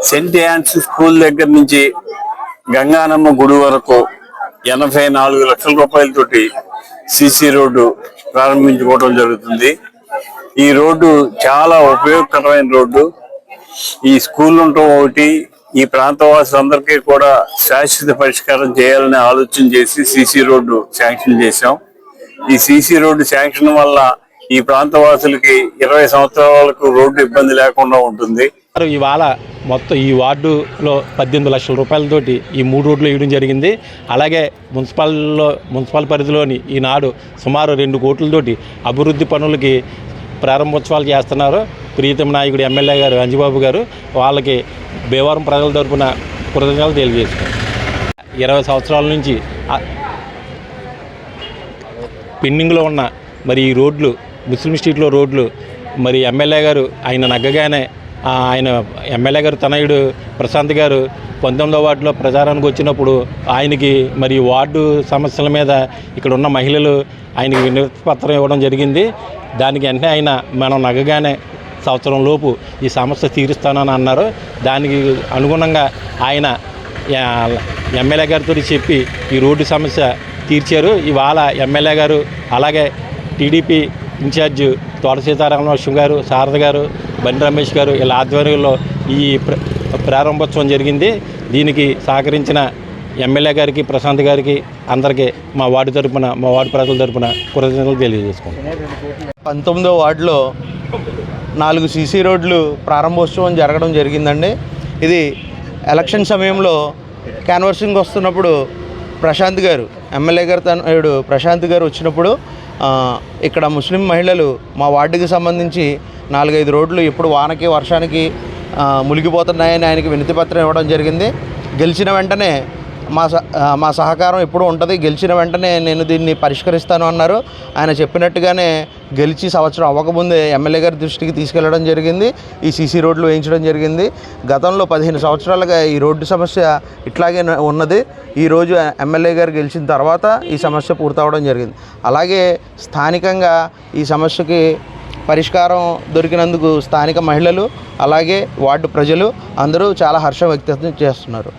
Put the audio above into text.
Cent yawns school దగ్గర నుంచి గంగానమ్మ గుడి వరకు 84 లక్షల రూపాయలతోటి సిసి రోడ్డు ప్రారంభించుకోవడం జరుగుతుంది. ఈ రోడ్డు చాలా ఉపయోగకరమైన రోడ్డు. ఈ స్కూల్ ఉండటం ఒకటి, ఈ ప్రాంతవాసులందరికీ కూడా శాశ్వత పరిష్కారం చేయాలని ఆలోచన చేసి సిసి రోడ్డు శాంక్షన్ చేశాం. ఈ సిసి రోడ్డు శాంక్షన్ వల్ల ఈ ప్రాంతవాసులకి 20 సంవత్సరాలకు రోడ్డు ఇబ్బంది లేకుండా ఉంటుంది. ఇవాళ మొత్తం ఈ వార్డులో 18 లక్షల రూపాయలతోటి ఈ 3 రోడ్లు వేయడం జరిగింది. అలాగే మున్సిపల్ పరిధిలోని ఈనాడు సుమారు 2 కోట్లతోటి అభివృద్ధి పనులకి ప్రారంభోత్సవాలు చేస్తున్నారు. ప్రీతం నాయకుడు ఎమ్మెల్యే గారు అంజిబాబు గారు, వాళ్ళకి భీమవరం ప్రజల తరపున కృతజ్ఞతలు తెలియజేస్తున్నారు. 20 సంవత్సరాల నుంచి పెండింగ్లో ఉన్న మరి ఈ రోడ్లు, ముస్లిం స్ట్రీట్లో రోడ్లు మరి ఎమ్మెల్యే గారు ఆయన నగ్గగానే ఆయన ఎమ్మెల్యే గారు తనయుడు ప్రశాంత్ గారు 19వ వార్డులో ప్రచారానికి వచ్చినప్పుడు ఆయనకి మరి వార్డు సమస్యల మీద ఇక్కడ ఉన్న మహిళలు ఆయనకి వినతి పత్రం ఇవ్వడం జరిగింది. దానికి వెంటనే ఆయన మనం నగ్గగానే సంవత్సరం లోపు ఈ సమస్య తీరుస్తానని అన్నారు. దానికి అనుగుణంగా ఆయన ఎమ్మెల్యే గారితో చెప్పి ఈ రోడ్డు సమస్య తీర్చారు. ఇవాళ ఎమ్మెల్యే గారు అలాగే టీడీపీ ఇన్ఛార్జ్ తోట సీతారామలక్ష్మి గారు, శారద గారు, బండి రమేష్ గారు ఇలా ఆధ్వర్యంలో ఈ ప్రారంభోత్సవం జరిగింది. దీనికి సహకరించిన ఎమ్మెల్యే గారికి, ప్రశాంత్ గారికి, అందరికీ మా వార్డు తరపున, మా వార్డు ప్రజల తరపున కృతజ్ఞతలు తెలియజేసుకుంటాం. 19వ వార్డులో 4 సీసీ రోడ్లు ప్రారంభోత్సవం జరగడం జరిగిందండి. ఇది ఎలక్షన్ సమయంలో క్యాన్వర్సింగ్ వస్తున్నప్పుడు ప్రశాంత్ గారు, ఎమ్మెల్యే గారు తనయుడు ప్రశాంత్ గారు వచ్చినప్పుడు ఇక్కడ ముస్లిం మహిళలు మా వార్డుకి సంబంధించి 4-5 రోడ్లు ఎప్పుడు వానకి వర్షానికి మునిగిపోతున్నాయని ఆయనకి వినతి పత్రం ఇవ్వడం జరిగింది. గెలిచిన వెంటనే మా సహకారం ఎప్పుడు ఉంటుంది, గెలిచిన వెంటనే నేను దీన్ని పరిష్కరిస్తాను అన్నారు. ఆయన చెప్పినట్టుగానే గెలిచి సంవత్సరం అవ్వకముందే ఎమ్మెల్యే గారి దృష్టికి తీసుకెళ్లడం జరిగింది. ఈ సీసీ రోడ్లు వేయించడం జరిగింది. గతంలో 15 సంవత్సరాలుగా ఈ రోడ్డు సమస్య ఇట్లాగే ఉన్నది. ఈరోజు ఎమ్మెల్యే గారు గెలిచిన తర్వాత ఈ సమస్య పూర్తవడం జరిగింది. అలాగే స్థానికంగా ఈ సమస్యకి పరిష్కారం దొరికినందుకు స్థానిక మహిళలు అలాగే వార్డు ప్రజలు అందరూ చాలా హర్షం వ్యక్తం చేస్తున్నారు.